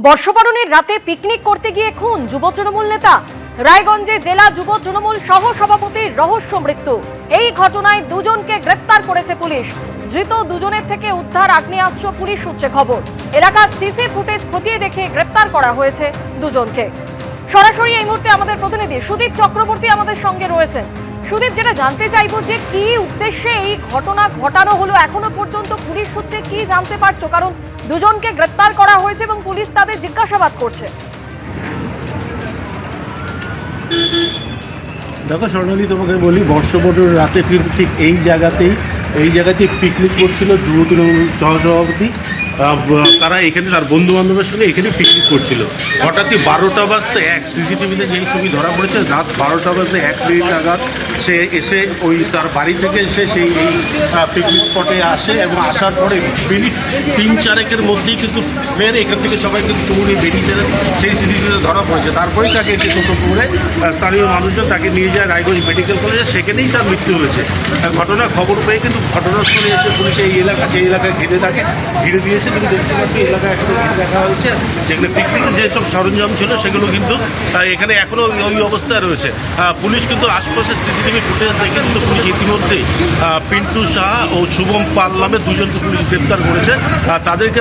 বর্ষবরণের রাতে পিকনিক করতে গিয়ে খুন যুব তৃণমূল নেতা। রায়গঞ্জে জেলা যুব তৃণমূল সহ সভাপতির রহস্য মৃত্যু। এই ঘটনায় দুজনকে গ্রেফতার করেছে পুলিশ। ধৃত দুজনের থেকে উদ্ধার আগ্নেয়াস্ত্র পুলিশ সূত্রে খবর। এলাকার সিসি ফুটেজ খতিয়ে দেখে গ্রেফতার করা হয়েছে দুজনকে। সরাসরি এই মুহূর্তে আমাদের প্রতিনিধি সুদীপ চক্রবর্তী আমাদের সঙ্গে রয়েছেন। সুদীপ, যেটা জানতে চাইবো যে কি উদ্দেশ্যে এই ঘটনা ঘটানো হলো, এখনো পর্যন্ত পুলিশ সূত্রে কি জানতে পারছো? কারণ দুজনকে গ্রেফতার করা হয়েছে এবং পুলিশ তাদের জিজ্ঞাসাবাদ করছে। দেখো স্বর্ণালী, তোমাকে বলি, বর্ষবরণের রাতে কিন্তু ঠিক এই জায়গাতেই পিকনিক করছিল যুব তৃণমূল সহসভাপতি। তারা এখানে তার বন্ধু বান্ধবের সঙ্গে এখানে পিকনিক করছিল। হঠাৎই 12টা বাজতে এক, সিসিটিভিতে যেই ছবি ধরা পড়েছে, রাত 12টা বাজতে 1 মিনিট নাগাদ সে এসে ওই তার বাড়ি থেকে এসে সেই এই পিকনিক স্পটে আসে এবং আসার পরে মিনিট 3-4 মধ্যেই কিন্তু ফের এখান থেকে সবাই কিন্তু দৌড়ে বেরিয়ে যায়। সেই সিসিটিভিতে ধরা পড়েছে। তারপরেই তাকে একটি টোটো করে স্থানীয় মানুষজন তাকে নিয়ে যায় রায়গঞ্জ মেডিকেল কলেজে। সেখানেই তার মৃত্যু হয়েছে। ঘটনার খবর পেয়ে কিন্তু ঘটনাস্থলে এসে পুলিশ সেই এলাকায় ঘিরে দিয়েছে। কিন্তু দেখতে পাচ্ছি এলাকায় এখনো ঘিরে দেখা হচ্ছে, যেগুলো পিকনিকের যেসব সরঞ্জাম ছিল সেগুলো কিন্তু এখানে এখনো ওই অবস্থায় রয়েছে। পুলিশ কিন্তু আশপাশের সিসিটিভি ফুটেজ দেখে কিন্তু পুলিশ ইতিমধ্যেই পিন্টু শাহ ও শুভম পাল নামে দুজনকে পুলিশ গ্রেপ্তার করেছে। তাদেরকে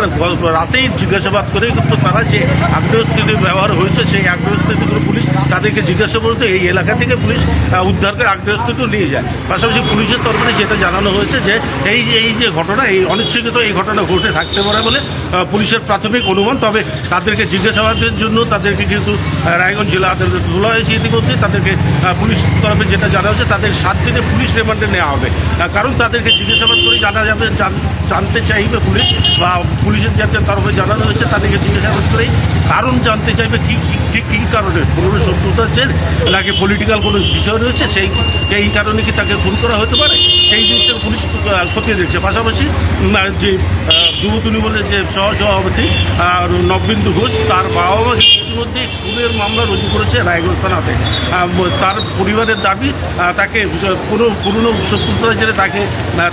রাতেই জিজ্ঞাসাবাদ করে কিন্তু তারা যে আগ্নেয়াস্ত্র ব্যবহার হয়েছে সেই আগ্নেয়াস্ত্রগুলো পুলিশ তাদেরকে জিজ্ঞাসা করতে এই এলাকা থেকে পুলিশ উদ্ধার করে আগ্নেয়াস্ত্রটি নিয়ে যায়। পাশাপাশি পুলিশের তরফে যেটা জানানো হয়েছে যে এই যে ঘটনা, এই অনিচ্ছাকৃত এই ঘটনা ঘটে থাকতে পারে বলে পুলিশের প্রাথমিক অনুমান। তবে তাদেরকে জিজ্ঞাসাবাদের জন্য তাদেরকে কিন্তু রায়গঞ্জ জেলা আদালতে তোলা হয়েছে ইতিমধ্যে। তাদেরকে পুলিশ তরফে যেটা জানা হয়েছে, তাদের 7 দিনে পুলিশ রিমান্ডে নেওয়া হবে। কারণ তাদেরকে জিজ্ঞাসাবাদ করে জানা যাবে, জানতে চাইবে পুলিশ বা পুলিশের যাদের তরফে জানানো হয়েছে তাদেরকে জিজ্ঞাসাবাদ করেই কারণ জানতে চাইবে কী কারণে, কোনো শত্রুতা জের নাকি পলিটিক্যাল কোনো বিষয় রয়েছে, এই কারণে কি তাকে খুন করা হতে পারে, সেই জিনিসটা পুলিশ খতিয়ে দেখছে। পাশাপাশি যে যুব তৃণমূলের যে সহসভাপতি নববিন্দু ঘোষ, তার বাবা মা ইতিমধ্যে খুনের মামলা রুজু করেছে রায়গঞ্জ থানাতে। তার পরিবারের দাবি তাকে কোনো পুরনো শত্রুতা জেরে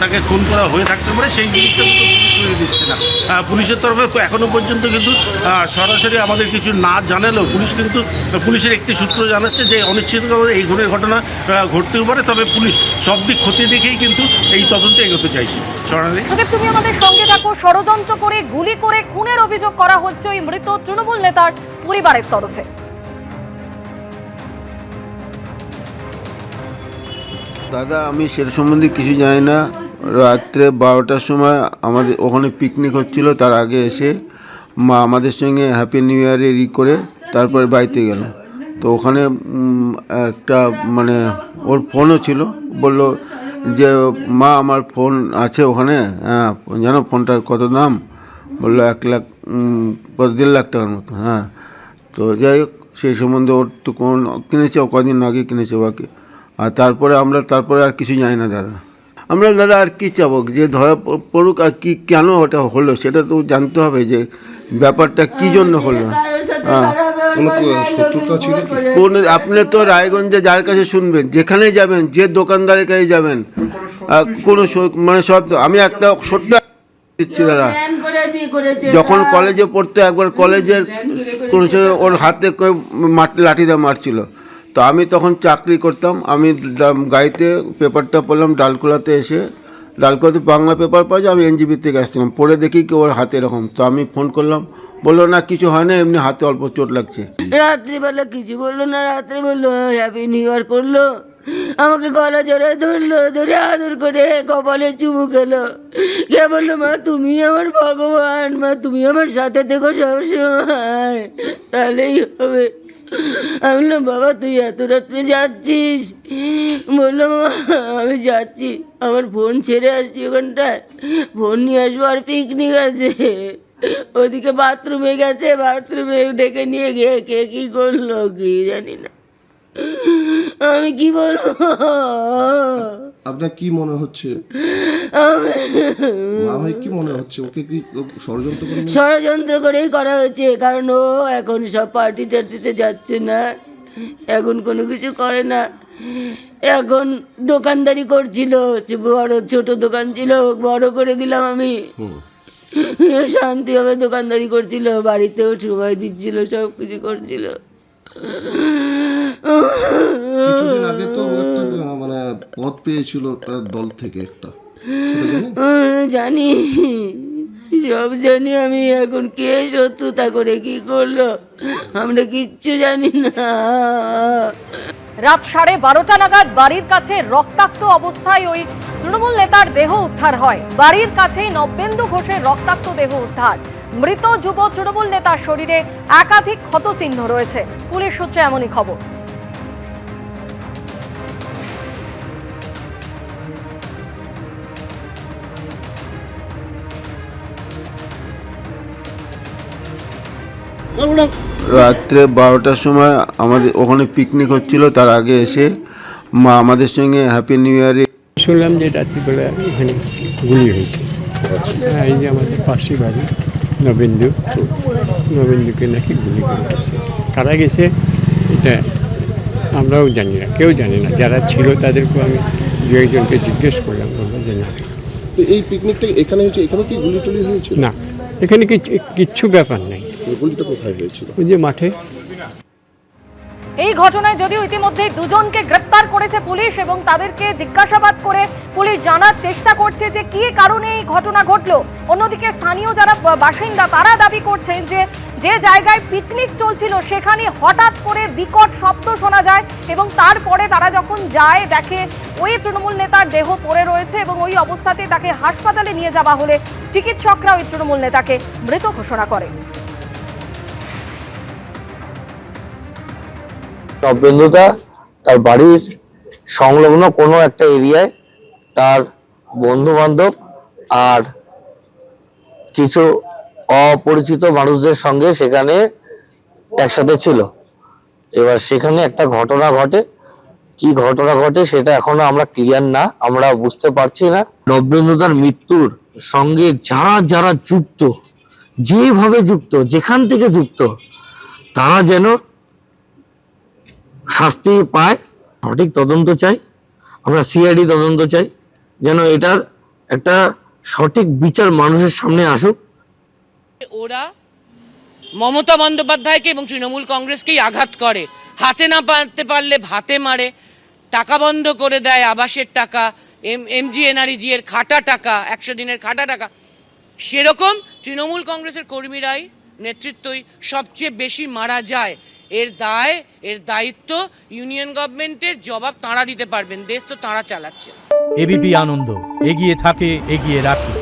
তাকে খুন করা হয়ে থাকতে পারে, সেই জিনিসটা কিন্তু পুলিশ দিচ্ছে না। পুলিশের তরফে এখনও পর্যন্ত কিন্তু সরাসরি আমাদের কিছু না জানালেও পুলিশের একটি সূত্র জানাচ্ছে যে অনিশ্চিতভাবে এই খুনের ঘটনা ঘটতেও পারে। তবে পুলিশ সব দিক খতিয়ে দেখেই কিন্তু এই তদন্তে এগোতে চাইছে। তুমি আমাদের সঙ্গে থাকো। ষড়যন্ত্র করে গুলি করে খুনের অভিযোগ করা হচ্ছে ওই মৃত তৃণমূল নেতার পরিবারের তরফে। দাদা, আমি সে সম্বন্ধে কিছু জানি না। রাত্রে 12টার সময় আমাদের ওখানে পিকনিক হচ্ছিল, তার আগে এসে মা আমাদের সঙ্গে হ্যাপি নিউ ইয়ারে করে তারপরে বাড়িতে গেল। তো ওখানে একটা ওর ফোনও ছিল, বলল যে মা আমার ফোন আছে ওখানে, হ্যাঁ জানো ফোনটার কত দাম? বললো 1 লাখ 1.5 লাখ টাকার মতো। হ্যাঁ, তো যাই হোক, সেই সম্বন্ধে ওর তো কিনেছে, ও কদিন আগে কিনেছে বাকি। আর তারপরে আর কিছু জানি না দাদা। আমরা দাদা আর কি চাবো, যে ধরা পড়ুক, আর কি কেন ওটা হলো সেটা তো জানতে হবে, যে ব্যাপারটা কি জন্য হলো। আপনি তো রায়গঞ্জে যার কাছে শুনবেন, যেখানে যাবেন, যে দোকানদারের কাছে যাবেন, কোনো সব। আমি একটা ছোট্ট দিচ্ছি দাদা, যখন কলেজে পড়তো একবার কলেজের ওর হাতে লাঠি দিয়ে মারছিল। তো আমি তখন চাকরি করতাম, আমি গাড়িতে পেপারটা পড়লাম ডালকোলাতে এসে, ডালকোলাতে বাংলা পেপার পাওয়া যায়, আমি এনজিপি থেকে আসছিলাম, পড়ে দেখি কি ওর হাতে এরকম। তো আমি ফোন করলাম, বললো না কিছু হয় না, এমনি হাতে অল্প চোট লাগছে। রাত্রিবেলা কিছু বললো না, রাত্রে বললো হ্যাপি নিউ ইয়ার করলো, আমাকে গলা জড়ে ধরলো, ধরে আদর করে কপালে চুমু খেলো, কে বললো মা তুমি আমার ভগবান, মা তুমি আমার সাথে থেকো সবসময়, তাহলেই হবে। আমি বললাম বাবা তুই এত রাত্রে যাচ্ছিস? বললো আমি যাচ্ছি, আমার ফোন ছেড়ে আসছি ওখানটায়, ফোন নিয়ে আসবো, আর পিকনিক আছে। ওদিকে বাথরুমে গেছে, বাথরুমে ডেকে নিয়ে গিয়ে কে কি করলো কি জানি না, আমি কি বলবো। আপনার কি মনে হচ্ছে? কি মনে হচ্ছে? ওকে কি ষড়যন্ত্র করেই করা হয়েছে, কারণ ও এখন সব পার্টি টার্টিতে যাচ্ছে না, এখন কোনো কিছু করে না, এখন দোকানদারি করছিল, বড় ছোট দোকান ছিল, বড় করে দিলাম আমি। শান্তিভাবে দোকানদারি করছিল, বাড়িতেও সময় দিচ্ছিল, সব কিছু করছিল। কিছুদিন আগে তো ও একটা মানে পদ পেয়েছিল তার দল থেকে একটা, সেটা জানেন? জানি, সব জানি আমি। এখন কে শত্রুতা করে কি করলো আমরা কিচ্ছু জানি না। রাত 12:30 নাগাদ বাড়ির কাছে রক্তাক্ত অবস্থায় ওই তৃণমূল নেতার দেহ উদ্ধার হয়। বাড়ির কাছেই নবেন্দু ঘোষের রক্তাক্ত দেহ উদ্ধার। মৃত যুব তৃণমূল নেতার শরীরে একাধিক ক্ষতচিহ্ন রয়েছে। পুলিশ সূত্রে এমনই খবর। রাত্রে 12টার সময় আমাদের ওখানে পিকনিক হচ্ছিল, তার আগে এসে মা আমাদের সঙ্গে হ্যাপি নিউ ইয়ারে শুনলাম যে রাত্রিবেলা এখানে গুলি হয়েছে। এই যে আমাদের পাশে বাড়ি নবেন্দুকে নাকি গুলি করে গেছে। কারা গেছে এটা আমরাও জানি না, কেউ জানি না। যারা ছিল তাদেরকেও আমি দু একজনকে জিজ্ঞেস করলাম, বললো যে না। তো এই পিকনিকটা এখানে হয়েছে, এখানে কি গুলি টুলি হয়েছিল? না, এখানে কিচ্ছু ব্যাপার নেই। গুলিটা কোথায় হয়েছিল? ওই যে মাঠে। এই ঘটনায় যদিও ইতিমধ্যে দুজনকে গ্রেপ্তার করেছে পুলিশ এবং তাদেরকে জিজ্ঞাসাবাদ করে পুলিশ জানার চেষ্টা করছে যে কি কারণে এই ঘটনা ঘটলো। অন্যদিকে স্থানীয় যারা বাসিন্দা তারা দাবি করছেন যে যে জায়গায় পিকনিক চলছিল সেখানে হঠাৎ করে বিকট শব্দ শোনা যায় এবং তারপরে তারা যখন যায় দেখে ওই তৃণমূল নেতার দেহ পড়ে রয়েছে এবং ওই অবস্থাতে তাকে হাসপাতালে নিয়ে যাওয়া হলে চিকিৎসকরা ওই তৃণমূল নেতাকে মৃত ঘোষণা করে। নবেন্দুদা তার বাড়ির সংলগ্ন কোনো একটা এরিয়ায় তার বন্ধু বান্ধব আর কিছু অপরিচিত মানুষদের সঙ্গে সেখানে একসাথে ছিল। এবার সেখানে একটা ঘটনা ঘটে, কি ঘটনা ঘটে সেটা এখনো আমরা ক্লিয়ার না, আমরা বুঝতে পারছি না। নবেন্দুদার মৃত্যুর সঙ্গে যারা যারা যুক্ত, যেভাবে যুক্ত, যেখান থেকে যুক্ত, তারা যেন শাস্তি পায়। সঠিক তদন্ত চাই, আমরা সিআইডি তদন্ত চাই, যেন এটার একটা সঠিক বিচার মানুষের সামনে আসুক। ওরা মমতা বন্দ্যোপাধ্যায়কে এবং তৃণমূল কংগ্রেসকেই আঘাত করে। হাতে না পারতে পারলে ভাতে মারে, টাকা বন্ধ করে দেয়, আবাসের টাকা, এমজিএনআরইজি এর খাটা টাকা, 100 দিনের খাটা টাকা। সেরকম তৃণমূল কংগ্রেসের কর্মীরাই, নেতৃত্বই সবচেয়ে বেশি মারা যায়। এর দায়িত্ব ইউনিয়ন গভর্নমেন্টের, জবাব তাঁরা দিতে পারবেন। দেশ তো তাঁরা চালাচ্ছে। এবিপি আনন্দ, এগিয়ে থাকে, এগিয়ে রাখে।